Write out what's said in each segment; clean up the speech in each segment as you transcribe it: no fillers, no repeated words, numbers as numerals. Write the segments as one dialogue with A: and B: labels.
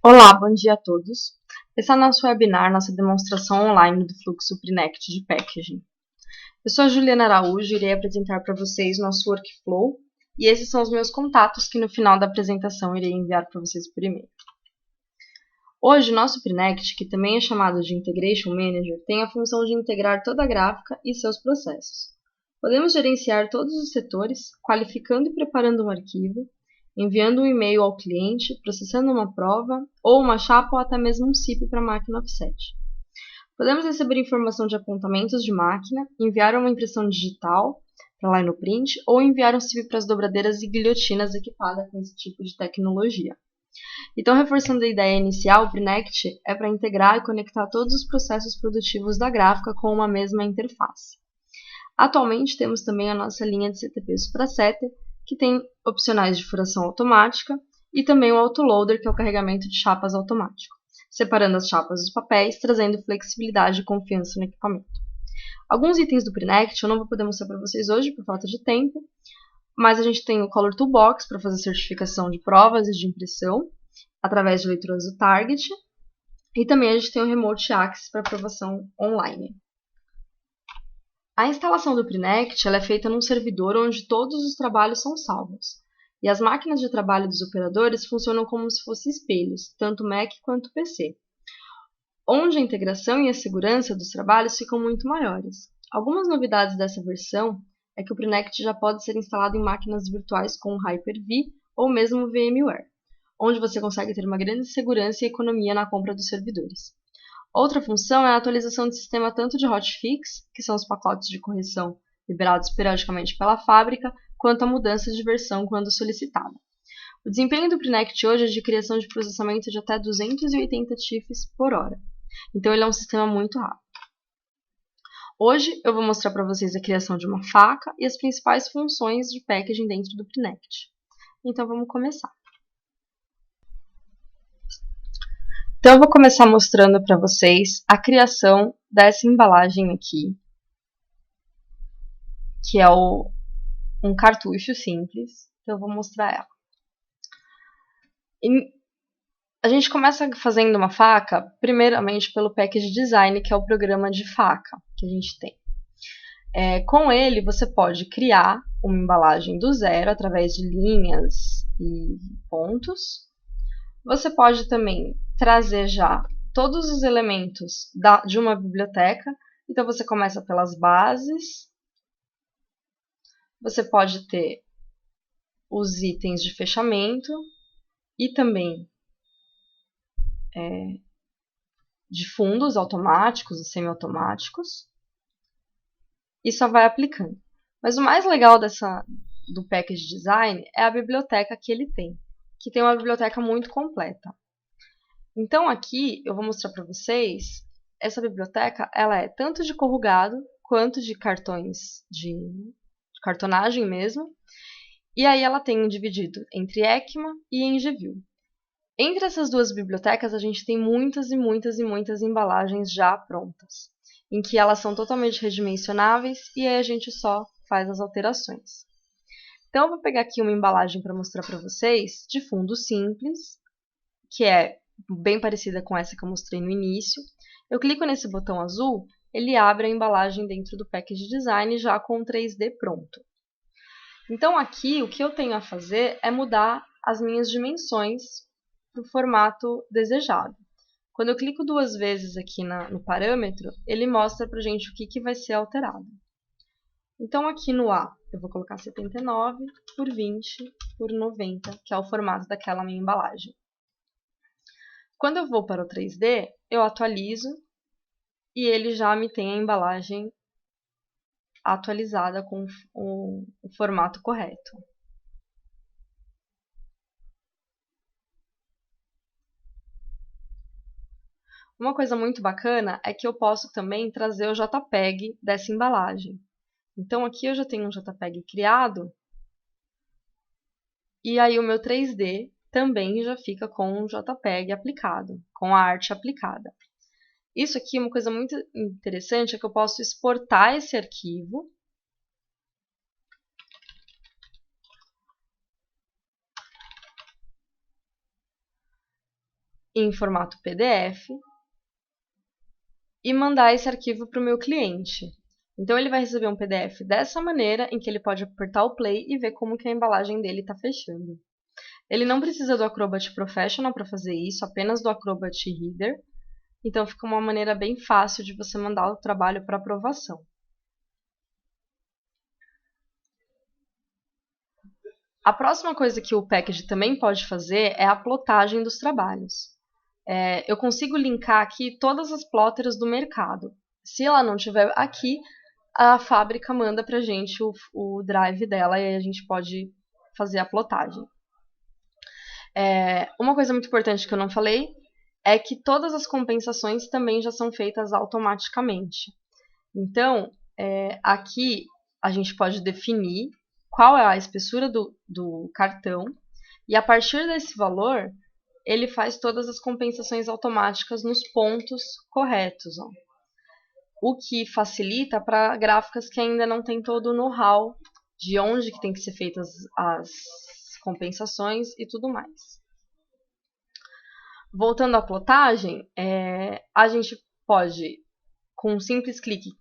A: Olá, bom dia a todos. Esse é o nosso webinar, nossa demonstração online do fluxo Prinect de Packaging. Eu sou a Juliana Araújo e irei apresentar para vocês nosso workflow e esses são os meus contatos que no final da apresentação irei enviar para vocês por e-mail. Hoje, nosso Prinect, que também é chamado de Integration Manager, tem a função de integrar toda a gráfica e seus processos. Podemos gerenciar todos os setores, qualificando e preparando um arquivo, enviando um e-mail ao cliente, processando uma prova, ou uma chapa ou até mesmo um CIP para a máquina offset. Podemos receber informação de apontamentos de máquina, enviar uma impressão digital para line print ou enviar um CIP para as dobradeiras e guilhotinas equipadas com esse tipo de tecnologia. Então, reforçando a ideia inicial, o Prinect é para integrar e conectar todos os processos produtivos da gráfica com uma mesma interface. Atualmente, temos também a nossa linha de CTP Suprasetter, que tem opcionais de furação automática e também o autoloader, que é o carregamento de chapas automático, separando as chapas dos papéis, trazendo flexibilidade e confiança no equipamento. Alguns itens do Prinect eu não vou poder mostrar para vocês hoje por falta de tempo, mas a gente tem o Color Toolbox para fazer certificação de provas e de impressão, através de leituras do Target, e também a gente tem o Remote Access para aprovação online. A instalação do Prinect é feita num servidor onde todos os trabalhos são salvos, e as máquinas de trabalho dos operadores funcionam como se fossem espelhos, tanto Mac quanto PC, onde a integração e a segurança dos trabalhos ficam muito maiores. Algumas novidades dessa versão é que o Prinect já pode ser instalado em máquinas virtuais com Hyper-V ou mesmo VMware, onde você consegue ter uma grande segurança e economia na compra dos servidores. Outra função é a atualização do sistema tanto de hotfix, que são os pacotes de correção liberados periodicamente pela fábrica, quanto a mudança de versão quando solicitada. O desempenho do Prinect hoje é de criação de processamento de até 280 TIFFs por hora. Então ele é um sistema muito rápido. Hoje eu vou mostrar para vocês a criação de uma faca e as principais funções de packaging dentro do Prinect. Então vamos começar. Então eu vou começar mostrando para vocês a criação dessa embalagem aqui, que é um cartucho simples. Então eu vou mostrar ela. A gente começa fazendo uma faca, primeiramente pelo Package Design, que é o programa de faca que a gente tem. Com ele, você pode criar uma embalagem do zero através de linhas e pontos. Você pode também trazer já todos os elementos de uma biblioteca. Então, você começa pelas bases. Você pode ter os itens de fechamento e também de fundos automáticos e semiautomáticos. E só vai aplicando. Mas o mais legal do Package Design é a biblioteca que ele tem, que tem uma biblioteca muito completa. Então aqui eu vou mostrar para vocês, essa biblioteca ela é tanto de corrugado quanto de cartões de cartonagem mesmo, e aí ela tem dividido entre ECMA e EnGView. Entre essas duas bibliotecas a gente tem muitas e muitas e muitas embalagens já prontas, em que elas são totalmente redimensionáveis e aí a gente só faz as alterações. Então eu vou pegar aqui uma embalagem para mostrar para vocês de fundo simples, que é bem parecida com essa que eu mostrei no início. Eu clico nesse botão azul, ele abre a embalagem dentro do Package Design já com o 3D pronto. Então aqui o que eu tenho a fazer é mudar as minhas dimensões para o formato desejado. Quando eu clico duas vezes aqui no parâmetro, ele mostra para a gente o que vai ser alterado. Então aqui no A eu vou colocar 79 por 20 por 90, que é o formato daquela minha embalagem. Quando eu vou para o 3D, eu atualizo e ele já me tem a embalagem atualizada com o formato correto. Uma coisa muito bacana é que eu posso também trazer o JPEG dessa embalagem. Então aqui eu já tenho um JPEG criado e aí o meu 3D também já fica com o JPEG aplicado, com a arte aplicada. Isso aqui é uma coisa muito interessante, é que eu posso exportar esse arquivo em formato PDF e mandar esse arquivo para o meu cliente. Então ele vai receber um PDF dessa maneira, em que ele pode apertar o play e ver como que a embalagem dele está fechando. Ele não precisa do Acrobat Professional para fazer isso, apenas do Acrobat Reader. Então fica uma maneira bem fácil de você mandar o trabalho para aprovação. A próxima coisa que o Package também pode fazer é a plotagem dos trabalhos. Eu consigo linkar aqui todas as plotters do mercado. Se ela não estiver aqui, a fábrica manda para a gente o drive dela e a gente pode fazer a plotagem. Uma coisa muito importante que eu não falei é que todas as compensações também já são feitas automaticamente. Então, aqui a gente pode definir qual é a espessura do cartão e a partir desse valor ele faz todas as compensações automáticas nos pontos corretos. Ó. O que facilita para gráficas que ainda não tem todo o know-how de onde que tem que ser feitas as compensações e tudo mais. Voltando à plotagem, a gente pode, com um simples clique,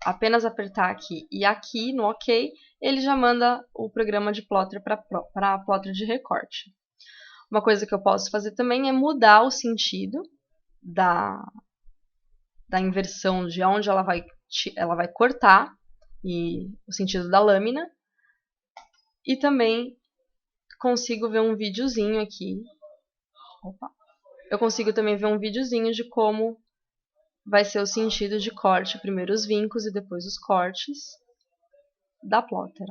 A: apenas apertar aqui e aqui no OK, ele já manda o programa de plotter para a plotter de recorte. Uma coisa que eu posso fazer também é mudar o sentido da inversão de onde ela vai cortar e o sentido da lâmina. E também consigo ver um videozinho aqui. Eu consigo também ver um videozinho de como vai ser o sentido de corte, primeiro os vincos e depois os cortes da plotter.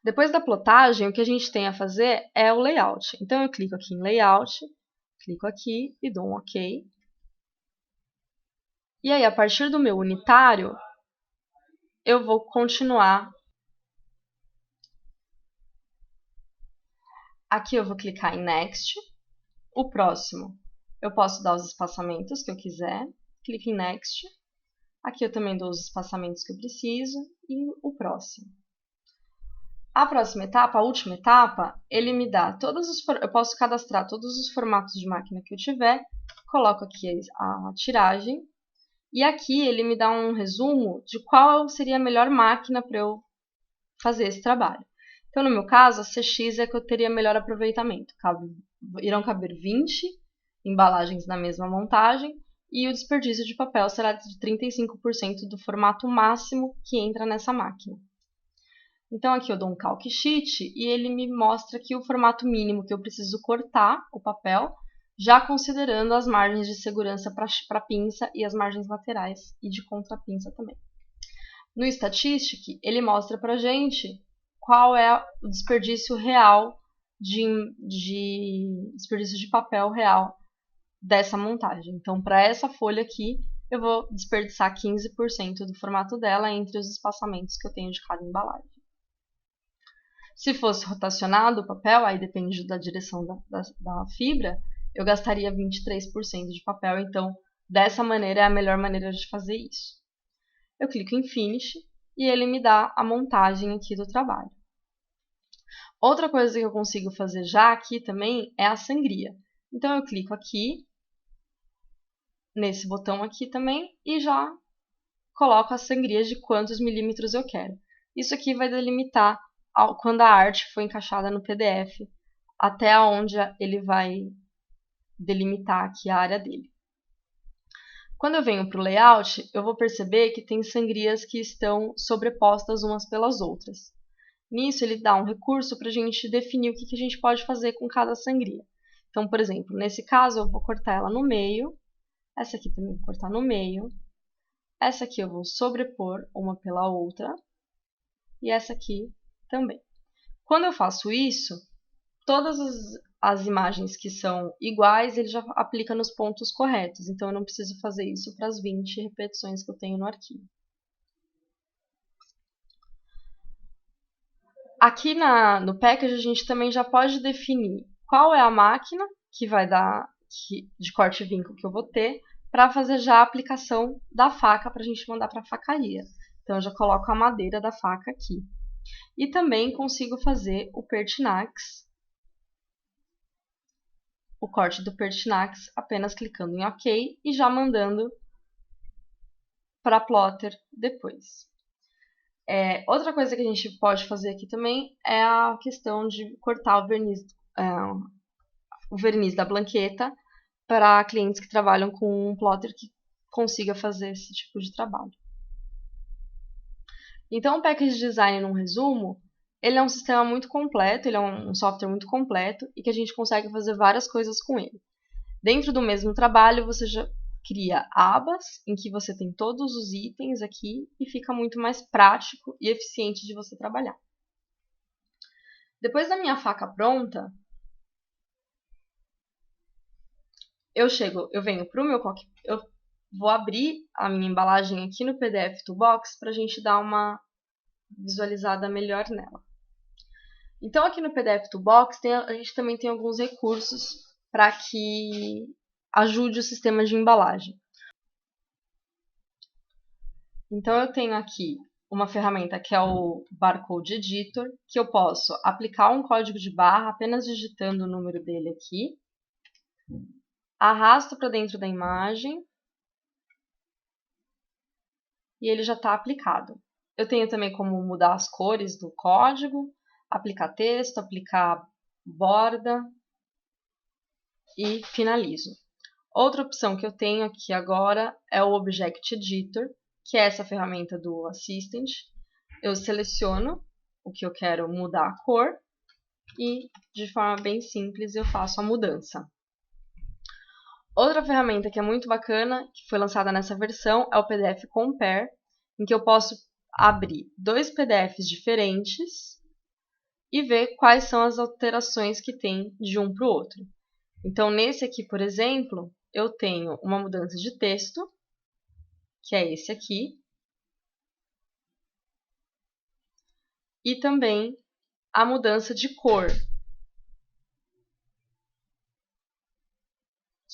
A: Depois da plotagem, o que a gente tem a fazer é o layout. Então eu clico aqui em layout, clico aqui e dou um OK. E aí, a partir do meu unitário, eu vou continuar. Aqui eu vou clicar em Next. O próximo, eu posso dar os espaçamentos que eu quiser. Clico em Next. Aqui eu também dou os espaçamentos que eu preciso. E o próximo. A próxima etapa, a última etapa, ele me dá eu posso cadastrar todos os formatos de máquina que eu tiver. Coloco aqui a tiragem. E aqui ele me dá um resumo de qual seria a melhor máquina para eu fazer esse trabalho. Então, no meu caso, a CX é que eu teria melhor aproveitamento. Irão caber 20 embalagens na mesma montagem e o desperdício de papel será de 35% do formato máximo que entra nessa máquina. Então, aqui eu dou um Calc Sheet e ele me mostra aqui o formato mínimo que eu preciso cortar o papel, já considerando as margens de segurança para pinça e as margens laterais e de contrapinça também. No Statistic, ele mostra para a gente qual é o desperdício real de desperdício de papel real dessa montagem. Então, para essa folha aqui, eu vou desperdiçar 15% do formato dela entre os espaçamentos que eu tenho de cada embalagem. Se fosse rotacionado o papel, aí depende da direção da fibra, eu gastaria 23% de papel, então dessa maneira é a melhor maneira de fazer isso. Eu clico em Finish e ele me dá a montagem aqui do trabalho. Outra coisa que eu consigo fazer já aqui também é a sangria. Então eu clico aqui, nesse botão aqui também, e já coloco a sangria de quantos milímetros eu quero. Isso aqui vai delimitar quando a arte for encaixada no PDF, até onde ele vai delimitar aqui a área dele. Quando eu venho para o layout, eu vou perceber que tem sangrias que estão sobrepostas umas pelas outras. Nisso, ele dá um recurso para a gente definir o que a gente pode fazer com cada sangria. Então, por exemplo, nesse caso, eu vou cortar ela no meio, essa aqui também vou cortar no meio, essa aqui eu vou sobrepor uma pela outra, e essa aqui também. Quando eu faço isso, todas as imagens que são iguais, ele já aplica nos pontos corretos. Então, eu não preciso fazer isso para as 20 repetições que eu tenho no arquivo. Aqui no Package, a gente também já pode definir qual é a máquina que vai dar de corte e vinco que eu vou ter, para fazer já a aplicação da faca para a gente mandar para a facaria. Então, eu já coloco a madeira da faca aqui. E também consigo fazer o Pertinax, o corte do Pertinax, apenas clicando em OK e já mandando para a Plotter depois. Outra coisa que a gente pode fazer aqui também é a questão de cortar o verniz da blanqueta para clientes que trabalham com um plotter que consiga fazer esse tipo de trabalho. Então, o Package Design, num resumo, ele é um sistema muito completo, ele é um software muito completo e que a gente consegue fazer várias coisas com ele. Dentro do mesmo trabalho, você já cria abas em que você tem todos os itens aqui e fica muito mais prático e eficiente de você trabalhar. Depois da minha faca pronta, eu venho para o meu cockpit, eu vou abrir a minha embalagem aqui no PDF Toolbox para a gente dar uma visualizada melhor nela. Então, aqui no PDF Toolbox, a gente também tem alguns recursos para que ajude o sistema de embalagem. Então, eu tenho aqui uma ferramenta que é o Barcode Editor, que eu posso aplicar um código de barra apenas digitando o número dele aqui. Arrasto para dentro da imagem e ele já está aplicado. Eu tenho também como mudar as cores do código, aplicar texto, aplicar borda e finalizo. Outra opção que eu tenho aqui agora é o Object Editor, que é essa ferramenta do Assistant. Eu seleciono o que eu quero mudar a cor e, de forma bem simples, eu faço a mudança. Outra ferramenta que é muito bacana, que foi lançada nessa versão, é o PDF Compare, em que eu posso abrir dois PDFs diferentes e ver quais são as alterações que tem de um para o outro. Então, nesse aqui, por exemplo, eu tenho uma mudança de texto, que é esse aqui, e também a mudança de cor,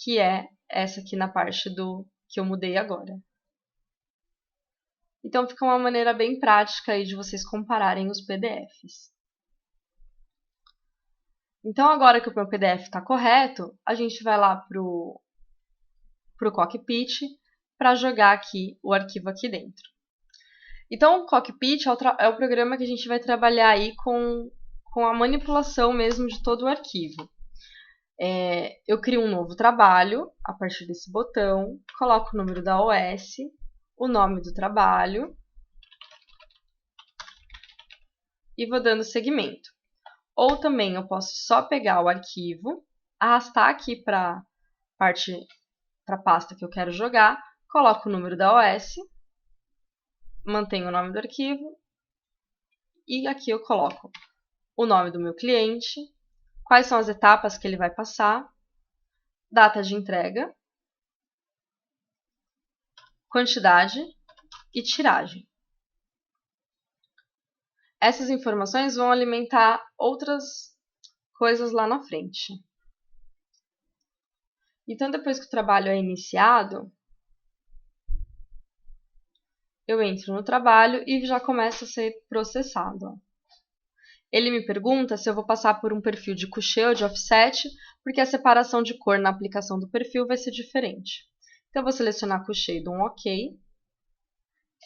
A: que é essa aqui na parte que eu mudei agora. Então, fica uma maneira bem prática aí de vocês compararem os PDFs. Então, agora que o meu PDF está correto, a gente vai lá para o Cockpit para jogar aqui o arquivo aqui dentro. Então, o Cockpit é o programa que a gente vai trabalhar aí com a manipulação mesmo de todo o arquivo. Eu crio um novo trabalho a partir desse botão, coloco o número da OS, o nome do trabalho e vou dando seguimento. Ou também eu posso só pegar o arquivo, arrastar aqui para a pasta que eu quero jogar, coloco o número da OS, mantenho o nome do arquivo e aqui eu coloco o nome do meu cliente, quais são as etapas que ele vai passar, data de entrega, quantidade e tiragem. Essas informações vão alimentar outras coisas lá na frente. Então, depois que o trabalho é iniciado, eu entro no trabalho e já começa a ser processado. Ele me pergunta se eu vou passar por um perfil de couché ou de offset, porque a separação de cor na aplicação do perfil vai ser diferente. Então, eu vou selecionar couché e dou um OK,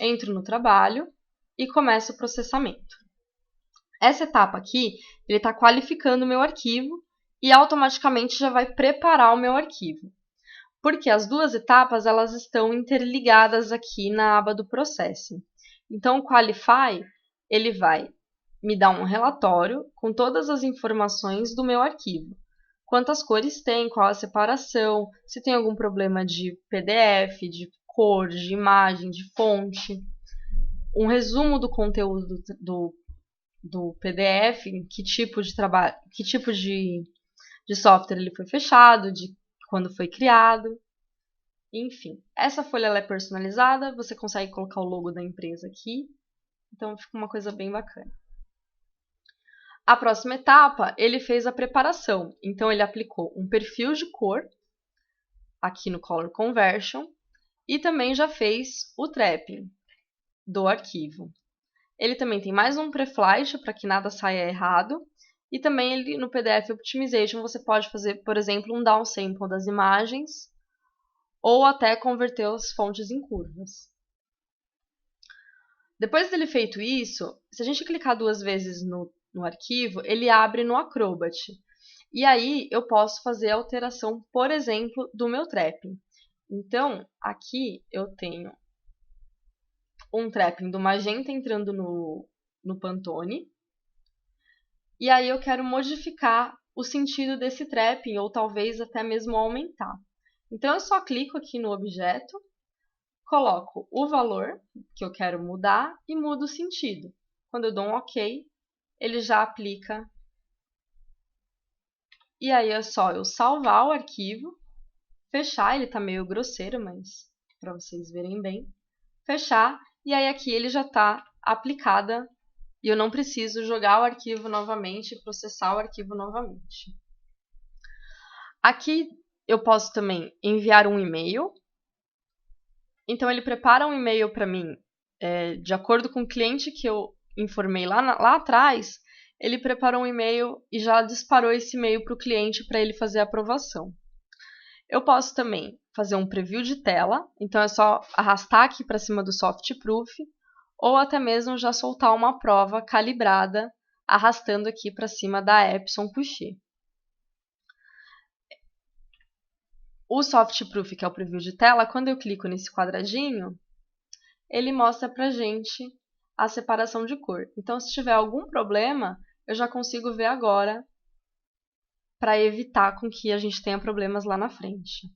A: entro no trabalho e começo o processamento. Essa etapa aqui, ele está qualificando o meu arquivo e automaticamente já vai preparar o meu arquivo. Porque as duas etapas elas estão interligadas aqui na aba do Processing. Então, o Qualify ele vai me dar um relatório com todas as informações do meu arquivo. Quantas cores tem, qual a separação, se tem algum problema de PDF, de cor, de imagem, de fonte. Um resumo do conteúdo do PDF, que tipo de trabalho, que tipo de software ele foi fechado, de quando foi criado. Enfim, essa folha ela é personalizada, você consegue colocar o logo da empresa aqui, então fica uma coisa bem bacana. A próxima etapa, ele fez a preparação, então ele aplicou um perfil de cor aqui no Color Conversion e também já fez o trapping do arquivo. Ele também tem mais um preflight para que nada saia errado. E também ele, no PDF Optimization você pode fazer, por exemplo, um downsample das imagens ou até converter as fontes em curvas. Depois dele feito isso, se a gente clicar 2 vezes no arquivo, ele abre no Acrobat. E aí eu posso fazer a alteração, por exemplo, do meu trapping. Então, aqui eu tenho um trapping do magenta entrando no Pantone. E aí eu quero modificar o sentido desse trapping, ou talvez até mesmo aumentar. Então eu só clico aqui no objeto, coloco o valor que eu quero mudar e mudo o sentido. Quando eu dou um OK, ele já aplica. E aí é só eu salvar o arquivo, fechar, ele está meio grosseiro, mas para vocês verem bem. Fechar, e aí aqui ele já está aplicada e eu não preciso jogar o arquivo novamente e processar o arquivo novamente. Aqui eu posso também enviar um e-mail. Então ele prepara um e-mail para mim, de acordo com o cliente que eu informei lá atrás, ele preparou um e-mail e já disparou esse e-mail para o cliente para ele fazer a aprovação. Eu posso também fazer um preview de tela, então é só arrastar aqui para cima do Softproof, ou até mesmo já soltar uma prova calibrada, arrastando aqui para cima da Epson Couché. O Softproof, que é o preview de tela, quando eu clico nesse quadradinho, ele mostra pra gente a separação de cor. Então, se tiver algum problema, eu já consigo ver agora para evitar com que a gente tenha problemas lá na frente.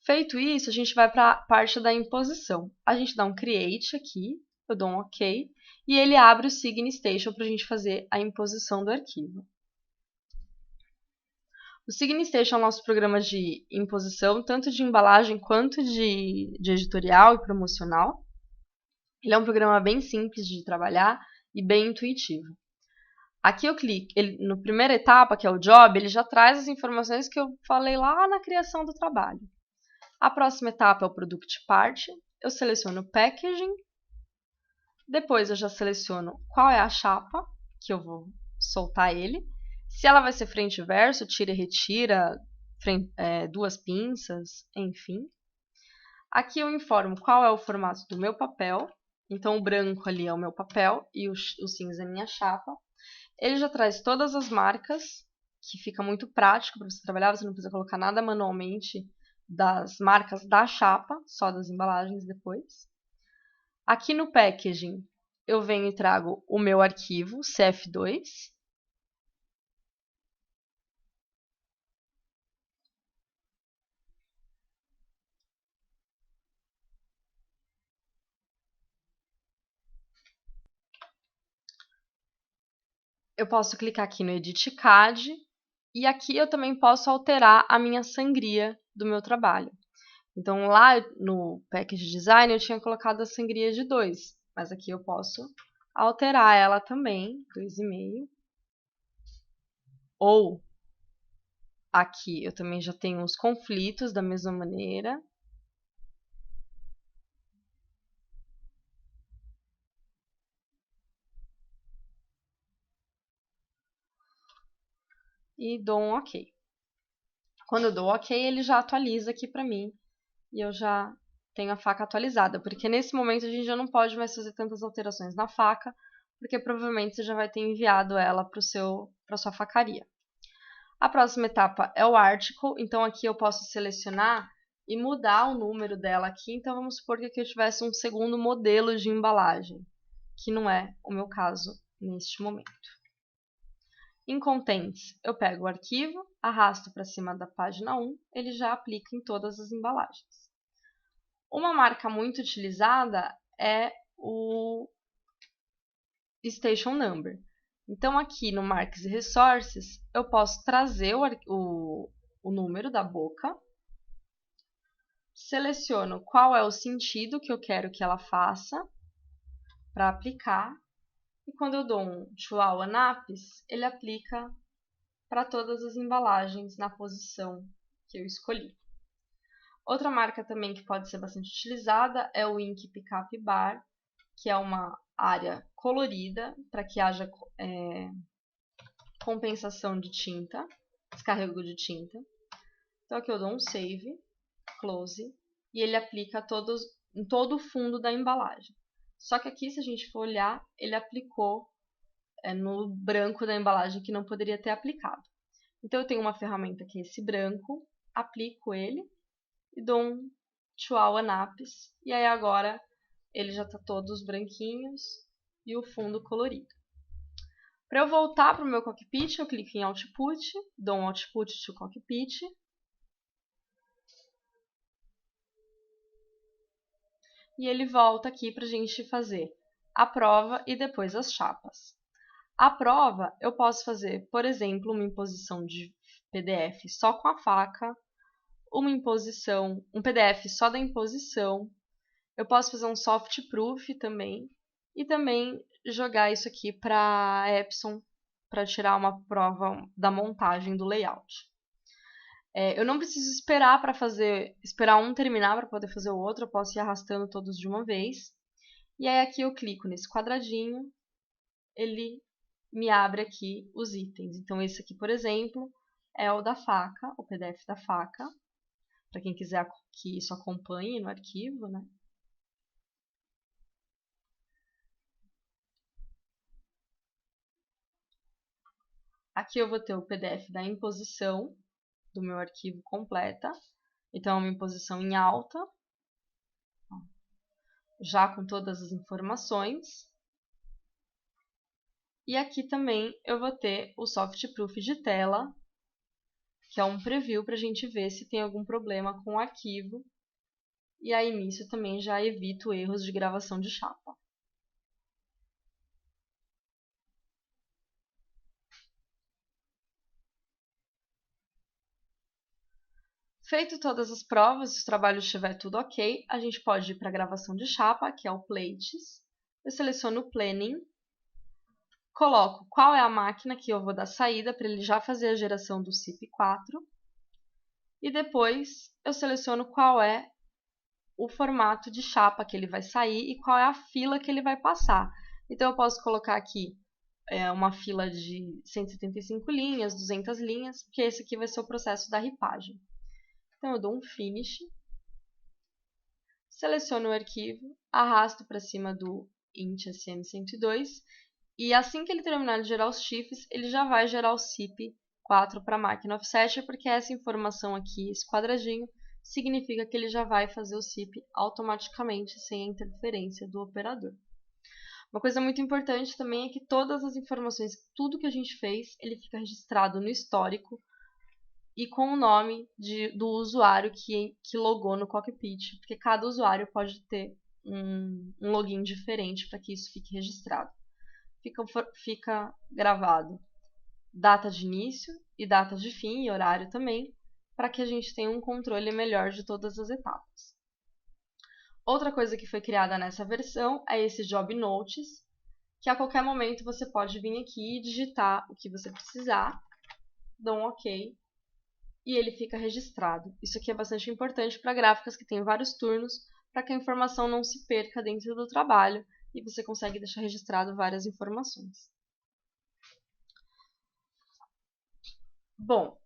A: Feito isso, a gente vai para a parte da imposição. A gente dá um Create aqui, eu dou um OK, e ele abre o SigneStation para a gente fazer a imposição do arquivo. O SigneStation é o nosso programa de imposição, tanto de embalagem quanto de editorial e promocional. Ele é um programa bem simples de trabalhar e bem intuitivo. Aqui eu clico, na primeira etapa, que é o Job, ele já traz as informações que eu falei lá na criação do trabalho. A próxima etapa é o Product Part, eu seleciono o Packaging, depois eu já seleciono qual é a chapa que eu vou soltar ele. Se ela vai ser frente e verso, tira e retira, duas pinças, enfim. Aqui eu informo qual é o formato do meu papel. Então o branco ali é o meu papel e o cinza é a minha chapa. Ele já traz todas as marcas, que fica muito prático para você trabalhar. Você não precisa colocar nada manualmente das marcas da chapa, só das embalagens depois. Aqui no Packaging, eu venho e trago o meu arquivo, CF2. Eu posso clicar aqui no Edit CAD e aqui eu também posso alterar a minha sangria do meu trabalho. Então lá no Package Design eu tinha colocado a sangria de 2, mas aqui eu posso alterar ela também, 2,5. Ou aqui eu também já tenho os conflitos da mesma maneira. E dou um OK. Quando eu dou OK, ele já atualiza aqui para mim e eu já tenho a faca atualizada, porque nesse momento a gente já não pode mais fazer tantas alterações na faca, porque provavelmente você já vai ter enviado ela para sua facaria. A próxima etapa é o Article, então aqui eu posso selecionar e mudar o número dela aqui. Então vamos supor que aqui eu tivesse um segundo modelo de embalagem, que não é o meu caso neste momento. Em Contents, eu pego o arquivo, arrasto para cima da página 1, ele já aplica em todas as embalagens. Uma marca muito utilizada é o Station Number. Então, aqui no Marks e Resources, eu posso trazer o número da boca, seleciono qual é o sentido que eu quero que ela faça para aplicar, e quando eu dou um Show Anapis, ele aplica para todas as embalagens na posição que eu escolhi. Outra marca também que pode ser bastante utilizada é o Ink Pickup Bar, que é uma área colorida para que haja compensação de tinta, descarrego de tinta. Então aqui eu dou um save, close, e ele aplica em todo o fundo da embalagem. Só que aqui, se a gente for olhar, ele aplicou no branco da embalagem que não poderia ter aplicado. Então eu tenho uma ferramenta que é esse branco, aplico ele e dou um Tual Anapis, e aí agora ele já está todos branquinhos e o fundo colorido. Para eu voltar para o meu cockpit, eu clico em Output, dou um Output to Cockpit. E ele volta aqui para a gente fazer a prova e depois as chapas. A prova eu posso fazer, por exemplo, uma imposição de PDF só com a faca, um PDF só da imposição. Eu posso fazer um soft proof também e também jogar isso aqui para a Epson para tirar uma prova da montagem do layout. Eu não preciso esperar um terminar para poder fazer o outro, eu posso ir arrastando todos de uma vez. E aí aqui eu clico nesse quadradinho, ele me abre aqui os itens. Então esse aqui, por exemplo, é o da faca, o PDF da faca, para quem quiser que isso acompanhe no arquivo, né? Aqui eu vou ter o PDF da imposição do meu arquivo completa. Então é uma imposição em alta, já com todas as informações. E aqui também eu vou ter o soft proof de tela, que é um preview para a gente ver se tem algum problema com o arquivo. E aí nisso também já evito erros de gravação de chapa. Feito todas as provas, se o trabalho estiver tudo ok, a gente pode ir para a gravação de chapa, que é o Plates. Eu seleciono o Planning, coloco qual é a máquina que eu vou dar saída para ele já fazer a geração do CIP4. E depois eu seleciono qual é o formato de chapa que ele vai sair e qual é a fila que ele vai passar. Então eu posso colocar aqui uma fila de 175 linhas, 200 linhas, porque esse aqui vai ser o processo da ripagem. Então eu dou um Finish, seleciono o arquivo, arrasto para cima do int sm102 e assim que ele terminar de gerar os chifres, ele já vai gerar o CIP4 para a máquina offset, porque essa informação aqui, esse quadradinho, significa que ele já vai fazer o CIP automaticamente, sem a interferência do operador. Uma coisa muito importante também é que todas as informações, tudo que a gente fez, ele fica registrado no histórico e com o nome do usuário que logou no cockpit, porque cada usuário pode ter um login diferente para que isso fique registrado. Fica gravado data de início e data de fim, e horário também, para que a gente tenha um controle melhor de todas as etapas. Outra coisa que foi criada nessa versão é esse Job Notes, que a qualquer momento você pode vir aqui e digitar o que você precisar, dá um OK, e ele fica registrado. Isso aqui é bastante importante para gráficas que têm vários turnos, para que a informação não se perca dentro do trabalho e você consegue deixar registrado várias informações. Bom,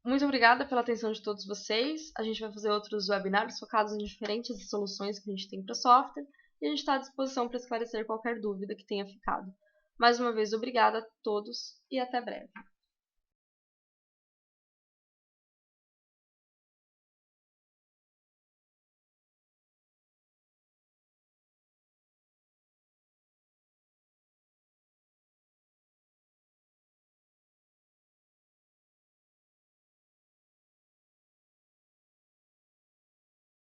A: muito obrigada pela atenção de todos vocês. A gente vai fazer outros webinars focados em diferentes soluções que a gente tem para software e a gente está à disposição para esclarecer qualquer dúvida que tenha ficado. Mais uma vez, obrigada a todos e até breve.